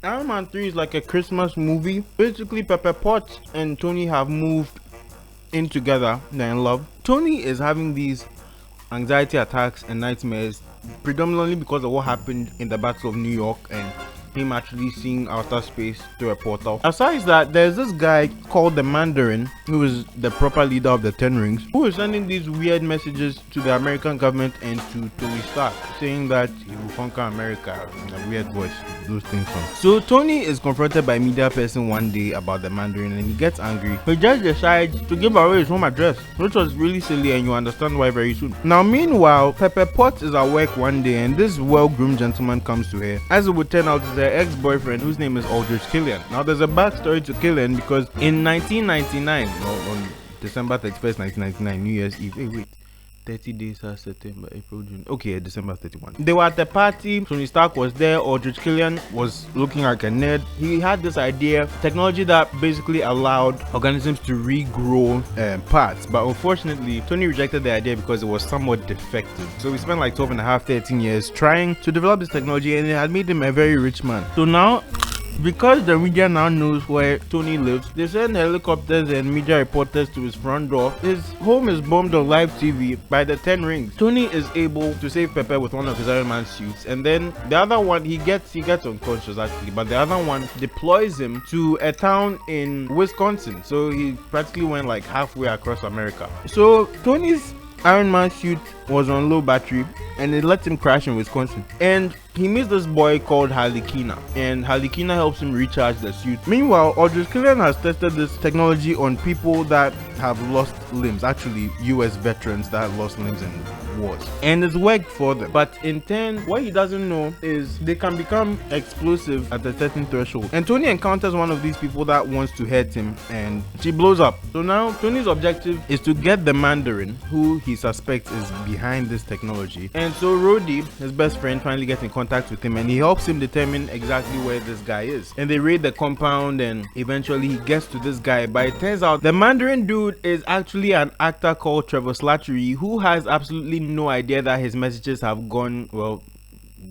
Iron Man 3 is like a Christmas movie. Basically, Pepper Potts and Tony have moved in together. They're in love. Tony is having these anxiety attacks and nightmares predominantly because of what happened in the Battle of New York and him actually seeing outer space through a portal. Aside that, there's this guy called the Mandarin, who is the proper leader of the Ten Rings, who is sending these weird messages to the American government and to Tony Stark, saying that he will conquer America in a weird voice. Those things from. So Tony is confronted by a media person one day about the Mandarin and he gets angry. He just decides to give away his home address, which was really silly, and you understand why very soon. Now meanwhile, Pepper Potts is at work one day and this well-groomed gentleman comes to her. As it would turn out, it's her ex-boyfriend whose name is Aldrich Killian. Now there's a backstory to Killian because in 1999, on December 31st, 1999, New Year's Eve, wait, 30 days are September, April, June. Okay, December 31. They were at the party. Tony Stark was there. Aldrich Killian was looking like a nerd. He had this idea, technology that basically allowed organisms to regrow parts. But unfortunately, Tony rejected the idea because it was somewhat defective. So we spent like 12 and a half, 13 years trying to develop this technology, and it had made him a very rich man. So now, because the media now knows where Tony lives, they send helicopters and media reporters to his front door. His home is bombed on live TV by the Ten Rings. Tony is able to save Pepper with one of his Iron Man suits, and then the other one, he gets unconscious actually, but the other one deploys him to a town in Wisconsin. So he practically went like halfway across America. So Tony's Iron Man suit was on low battery and it let him crash in Wisconsin. And he meets this boy called Harlequina, and Harlequina helps him recharge the suit. Meanwhile, Aldrich Killian has tested this technology on people that have lost limbs, actually US veterans that have lost limbs in wars, and it's worked for them. But in turn, what he doesn't know is they can become explosive at a certain threshold, and Tony encounters one of these people that wants to hurt him and she blows up. So now Tony's objective is to get the Mandarin, who he suspects is behind this technology. And so Rhodey, his best friend, finally gets in contact with him and he helps him determine exactly where this guy is. And they raid the compound and eventually he gets to this guy, but it turns out the Mandarin dude is actually an actor called Trevor Slattery, who has absolutely no idea that his messages have gone, well,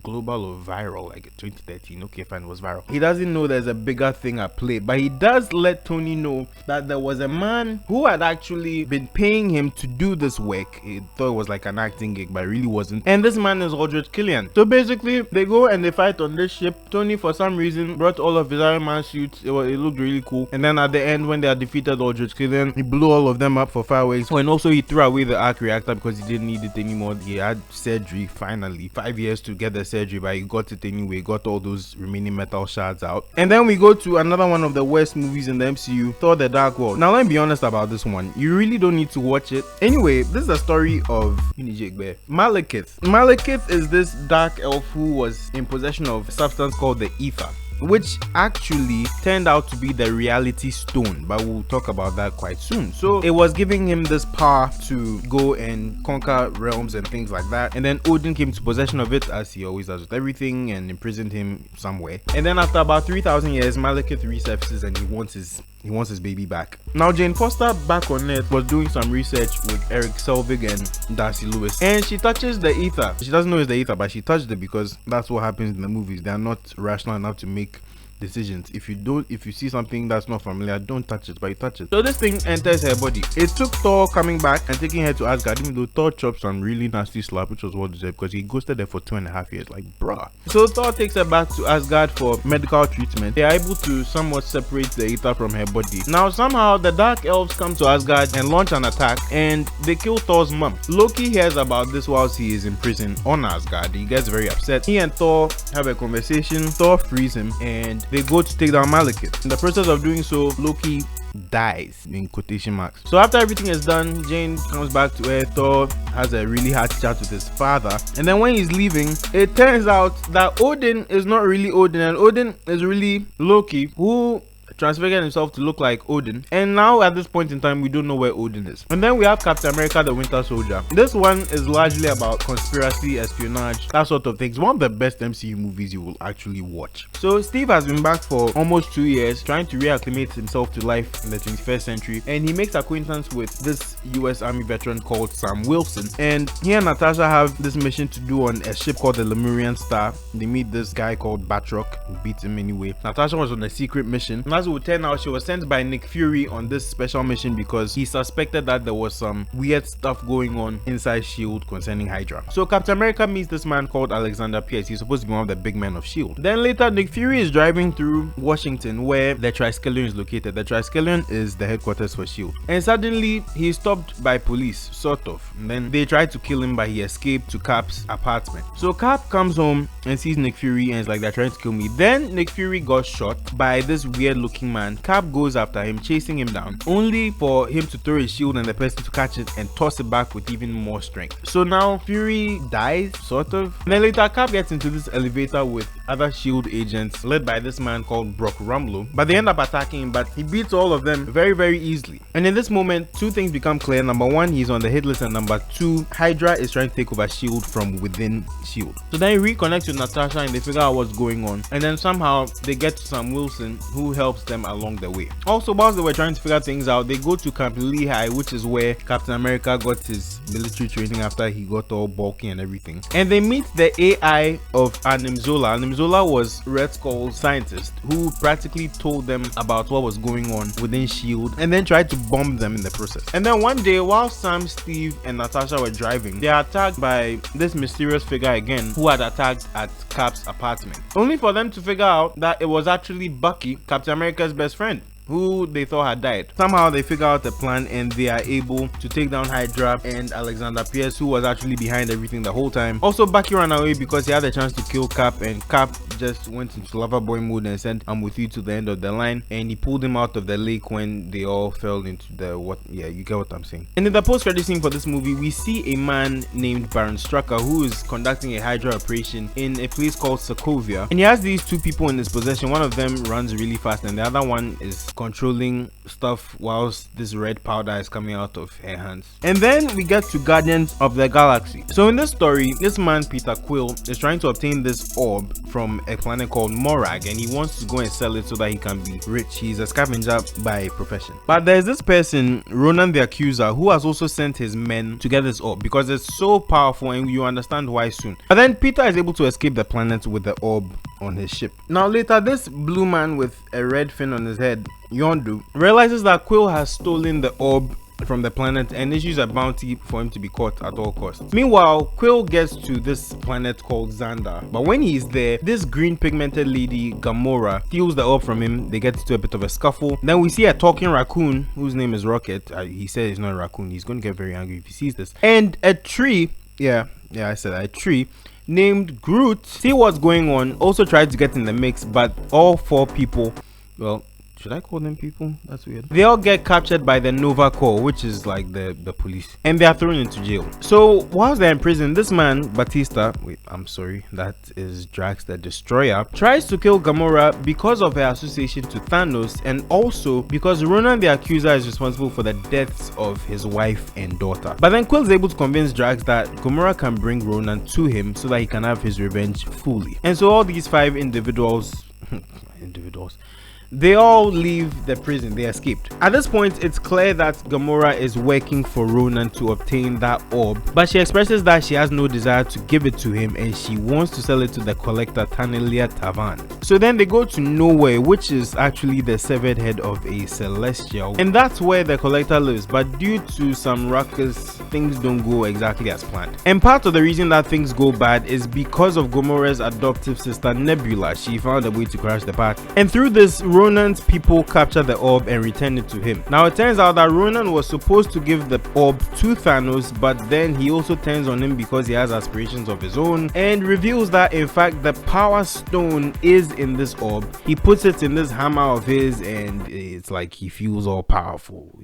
global or viral, like 2013. Okay, fine, it was viral. He doesn't know there's a bigger thing at play, but he does let Tony know that there was a man who had actually been paying him to do this work. He thought it was like an acting gig, but it really wasn't, and this man is Aldrich Killian. So basically they go and they fight on this ship. Tony, for some reason, brought all of his Iron Man suits. It looked really cool, and then at the end, when they had defeated Aldrich Killian, he blew all of them up for fireworks. Oh, and also he threw away the arc reactor because he didn't need it anymore. He had surgery, finally 5 years to get the surgery, but he got it anyway, got all those remaining metal shards out. And then we go to another one of the worst movies in the MCU, Thor the Dark World. Now let me be honest about this one, you really don't need to watch it. Anyway, this is a story of Malekith. Malekith is this dark elf who was in possession of a substance called the ether, which actually turned out to be the reality stone, but we'll talk about that quite soon. So it was giving him this power to go and conquer realms and things like that, and then Odin came to possession of it, as he always does with everything, and imprisoned him somewhere. And then after about 3,000 years, Malekith resurfaces and he wants his baby back. Now Jane Foster back on Earth was doing some research with Eric Selvig and Darcy Lewis, and she touches the ether. She doesn't know it's the ether, but she touched it because that's what happens in the movies. They are not rational enough to make decisions. If you see something that's not familiar, don't touch it, but you touch it. So this thing enters her body. It took Thor coming back and taking her to Asgard, even though Thor chopped some really nasty slap, which was well deserved because he ghosted her for 2.5 years, like bruh. So Thor takes her back to Asgard for medical treatment. They are able to somewhat separate the ether from her body. Now somehow the dark elves come to Asgard and launch an attack, and they kill Thor's mom. Loki hears about this whilst he is in prison on Asgard. He gets very upset. He and Thor have a conversation. Thor frees him and they go to take down Malekith. In the process of doing so, Loki dies, in quotation marks. So after everything is done, Jane comes back to Earth. Thor has a really hard chat with his father, and then when he's leaving, it turns out that Odin is not really Odin, and Odin is really Loki, who transfigured himself to look like Odin. And now at this point in time, we don't know where Odin is. And then we have Captain America the Winter Soldier. This one is largely about conspiracy, espionage, that sort of things. One of the best MCU movies you will actually watch. So Steve has been back for almost 2 years trying to reacclimate himself to life in the 21st century, and he makes acquaintance with this US Army veteran called Sam Wilson. And he and Natasha have this mission to do on a ship called the Lemurian Star. They meet this guy called Batroc, who beats him anyway. Natasha was on a secret mission, and as it would turn out, she was sent by Nick Fury on this special mission because he suspected that there was some weird stuff going on inside S.H.I.E.L.D. concerning Hydra. So Captain America meets this man called Alexander Pierce. He's supposed to be one of the big men of S.H.I.E.L.D. Then later, Nick Fury is driving through Washington where the Triskelion is located. The Triskelion is the headquarters for S.H.I.E.L.D. And suddenly, he's stopped by police, sort of. And then they try to kill him, but he escaped to Cap's apartment. So Cap comes home and sees Nick Fury and is like, they're trying to kill me. Then Nick Fury got shot by this weird looking man. Cap goes after him, chasing him down, only for him to throw his shield and the person to catch it and toss it back with even more strength. So now Fury dies, sort of. And then later, Cap gets into this elevator with other S.H.I.E.L.D. agents led by this man called Brock Rumlow, but they end up attacking him, but he beats all of them very easily. And in this moment, two things become clear. Number one, he's on the hit list, and number two, Hydra is trying to take over S.H.I.E.L.D. from within S.H.I.E.L.D. So then he reconnects with Natasha and they figure out what's going on, and then somehow they get to Sam Wilson, who helps them along the way. Also, whilst they were trying to figure things out, they go to Camp Lehigh, which is where Captain America got his military training after he got all bulky and everything. And they meet the AI of Animzola. Animzola was Red Skull's scientist who practically told them about what was going on within S.H.I.E.L.D. and then tried to bomb them in the process. And then one day, while Sam, Steve, and Natasha were driving, they are attacked by this mysterious figure again who had attacked at Cap's apartment, only for them to figure out that it was actually Bucky, Captain America's best friend, who they thought had died. Somehow they figure out a plan and they are able to take down Hydra and Alexander Pierce, who was actually behind everything the whole time. Also, Bucky ran away because he had a chance to kill Cap, and Cap just went into lover boy mode and said, I'm with you to the end of the line, and he pulled him out of the lake when they all fell into the you get what I'm saying. And in the post-credit scene for this movie, we see a man named Baron Strucker who is conducting a Hydra operation in a place called Sokovia, and he has these two people in his possession. One of them runs really fast and the other one is controlling stuff whilst this red powder is coming out of her hands. And then we get to Guardians of the Galaxy. So in this story, this man Peter Quill is trying to obtain this orb from a planet called Morag, and he wants to go and sell it so that he can be rich. He's a scavenger by profession. But there's this person, Ronan the Accuser, who has also sent his men to get this orb because it's so powerful, and you understand why soon. But then Peter is able to escape the planet with the orb on his ship. Now later, this blue man with a red fin on his head, Yondu, realizes that Quill has stolen the orb from the planet and issues a bounty for him to be caught at all costs. Meanwhile, Quill gets to this planet called Xandar, but when he's there, this green pigmented lady Gamora steals the orb from him. They get into a bit of a scuffle. Then we see a talking raccoon whose name is Rocket. He said he's not a raccoon. He's going to get very angry if he sees this. And a tree, I said a tree named Groot, see what's going on, also tried to get in the mix, but all four people, well, should I call them people? That's weird. They all get captured by the Nova Corps, which is like the police, and they are thrown into jail. So whilst they're in prison, this man Batista, that is Drax the Destroyer, tries to kill Gamora because of her association to Thanos, and also because Ronan the Accuser is responsible for the deaths of his wife and daughter. But then Quill is able to convince Drax that Gamora can bring Ronan to him so that he can have his revenge fully. And so all these five individuals they all leave the prison. They escaped. At this point, it's clear that Gamora is working for Ronan to obtain that orb, but she expresses that she has no desire to give it to him and she wants to sell it to the collector Tanelia Tavan. So then they go to Nowhere, which is actually the severed head of a celestial, and that's where the collector lives, but due to some ruckus, things don't go exactly as planned. And part of the reason that things go bad is because of Gamora's adoptive sister Nebula. She found a way to crash the party, and through this, Ronan's people capture the orb and return it to him. Now it turns out that Ronan was supposed to give the orb to Thanos, but then he also turns on him because he has aspirations of his own and reveals that in fact the power stone is in this orb. He puts it in this hammer of his and it's like he feels all powerful.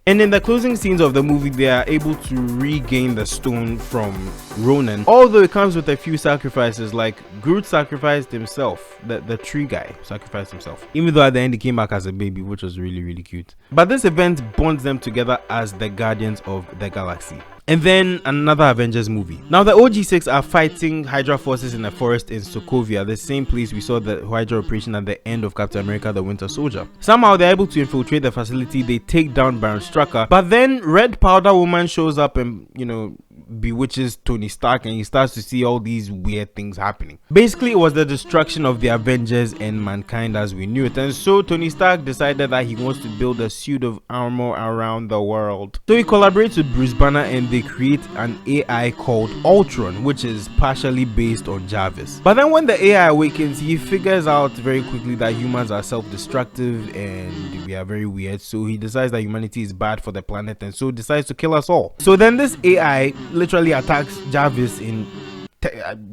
And in the closing scenes of the movie, they are able to regain the stone from Ronan, although it comes with a few sacrifices, like Groot sacrificed himself, the tree guy sacrificed himself, even though at the end he came back as a baby, which was really cute. But this event bonds them together as the Guardians of the Galaxy. And then another Avengers movie. Now the OG6 are fighting Hydra forces in a forest in Sokovia, the same place we saw the Hydra operation at the end of Captain America the Winter Soldier. Somehow they're able to infiltrate the facility, they take down Baron Strucker, but then Red Powder Woman shows up and, you know, bewitches Tony Stark, and he starts to see all these weird things happening. Basically, it was the destruction of the Avengers and mankind as we knew it, and so Tony Stark decided that he wants to build a suit of armor around the world. So he collaborates with Bruce Banner and they create an AI called Ultron, which is partially based on Jarvis. But then when the AI awakens, he figures out very quickly that humans are self-destructive and we are very weird, so he decides that humanity is bad for the planet and so decides to kill us all. So then this AI literally attacks Jarvis in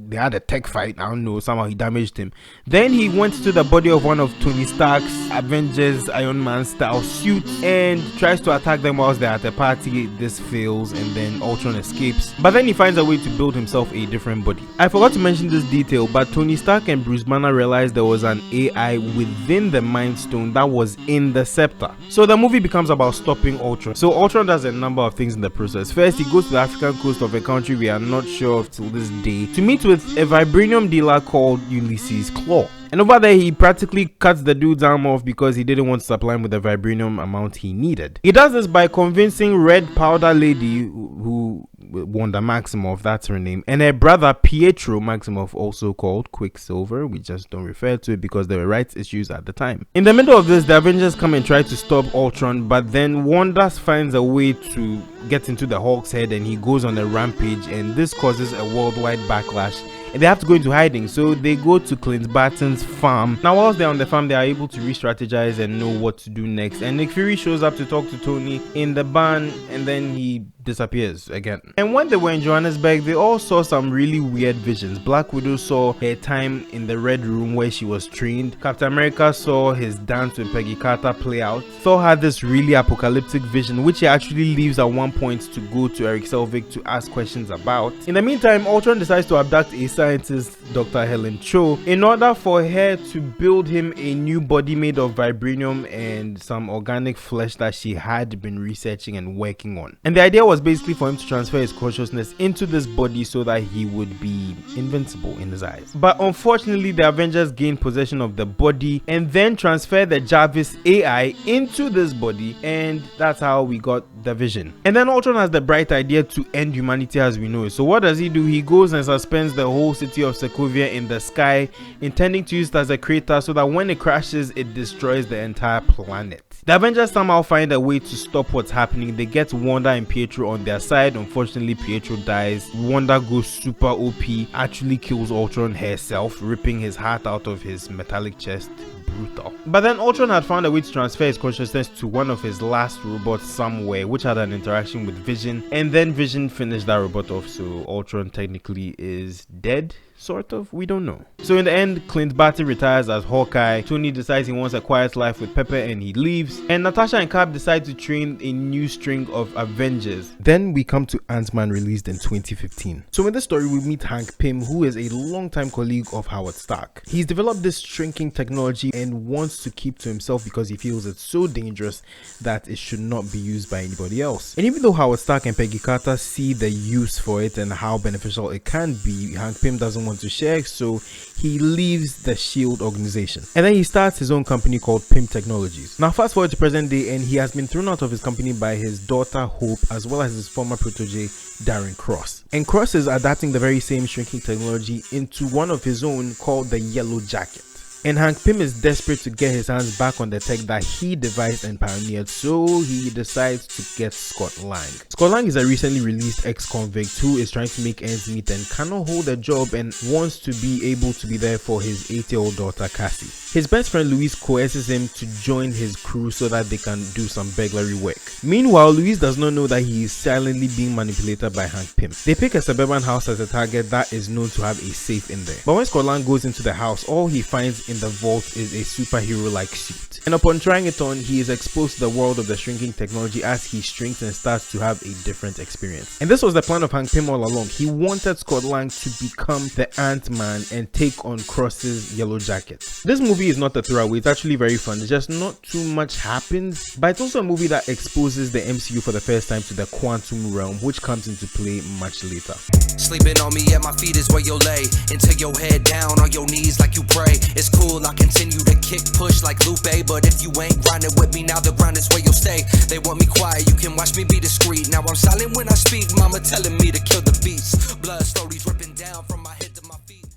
they had a tech fight. I don't know, somehow he damaged him. Then he went to the body of one of Tony Stark's Avengers Iron Man style suits and tries to attack them whilst they're at a party. This fails and then Ultron escapes, but then he finds a way to build himself a different body. I forgot to mention this detail, but Tony Stark and Bruce Banner realized there was an AI within the Mind Stone that was in the scepter. So the movie becomes about stopping Ultron. So Ultron does a number of things in the process. First, he goes to the African coast of a country we are not sure of till this day to meet with a vibranium dealer called Ulysses Claw. And over there, he practically cuts the dude's arm off because he didn't want to supply him with the vibranium amount he needed. He does this by convincing Red Powder Lady, who Wanda Maximoff, that's her name, and her brother Pietro Maximoff, also called Quicksilver. We just don't refer to it because there were rights issues at the time. In the middle of this, the Avengers come and try to stop Ultron, but then Wanda finds a way to get into the Hulk's head and he goes on a rampage, and this causes a worldwide backlash. And they have to go into hiding, so they go to Clint Barton's farm. Now whilst they're on the farm, they are able to re-strategize and know what to do next, and Nick Fury shows up to talk to Tony in the barn and then he disappears again. And when they were in Johannesburg, they all saw some really weird visions. Black Widow saw her time in the Red Room where she was trained. Captain America saw his dance with Peggy Carter play out. Thor had this really apocalyptic vision which he actually leaves at one point to go to Eric Selvig to ask questions about. In the meantime, Ultron decides to abduct a scientist, Dr. Helen Cho, in order for her to build him a new body made of vibranium and some organic flesh that she had been researching and working on. And the idea was basically for him to transfer his consciousness into this body so that he would be invincible in his eyes. But unfortunately, the Avengers gain possession of the body and then transfer the Jarvis AI into this body, and that's how we got the Vision. And then Ultron has the bright idea to end humanity as we know it. So what does he do? He goes and suspends the whole city of Sokovia in the sky, intending to use it as a crater so that when it crashes, it destroys the entire planet. The Avengers somehow find a way to stop what's happening. They get Wanda and Pietro on their side. Unfortunately, Pietro dies. Wanda goes super OP, actually kills Ultron herself, ripping his heart out of his metallic chest. Brutal. But then Ultron had found a way to transfer his consciousness to one of his last robots somewhere, which had an interaction with Vision, and then Vision finished that robot off, so Ultron technically is dead. Sort of, we don't know. So in the end, Clint Barton retires as Hawkeye. Tony decides he wants a quiet life with Pepper and he leaves. And Natasha and Cap decide to train a new string of Avengers. Then we come to Ant-Man, released in 2015. So in this story, we meet Hank Pym, who is a longtime colleague of Howard Stark. He's developed this shrinking technology and wants to keep to himself because he feels it's so dangerous that it should not be used by anybody else. And even though Howard Stark and Peggy Carter see the use for it and how beneficial it can be, Hank Pym doesn't want to share, so he leaves the SHIELD organization and then he starts his own company called Pym Technologies. Now fast forward to present day, and he has been thrown out of his company by his daughter Hope as well as his former protege Darren Cross. And Cross is adapting the very same shrinking technology into one of his own called the Yellow Jacket. And Hank Pym is desperate to get his hands back on the tech that he devised and pioneered, so he decides to get Scott Lang. Scott Lang is a recently released ex-convict who is trying to make ends meet and cannot hold a job and wants to be able to be there for his 8-year-old daughter Cassie. His best friend Louise coerces him to join his crew so that they can do some burglary work. Meanwhile, Louise does not know that he is silently being manipulated by Hank Pym. They pick a suburban house as a target that is known to have a safe in there. But when Scott Lang goes into the house, all he finds in the vault is a superhero-like suit. And upon trying it on, he is exposed to the world of the shrinking technology as he shrinks and starts to have a different experience. And this was the plan of Hank Pym all along. He wanted Scott Lang to become the Ant-Man and take on Cross's Yellow Jacket. This movie is not a throwaway, it's actually very fun. It's just not too much happens, but it's also a movie that exposes the MCU for the first time to the quantum realm, which comes into play much later. Sleeping on me at my feet is where you'll lay, until your head down on your knees like you pray. It's cool, I continue to kick push like Lupe, but if you ain't grinding with me, now the grind is where you'll stay. They want me quiet, you can watch me be discreet. Now I'm silent when I speak, mama telling me to kill the beast. Blood slowly dripping down from my head to my feet.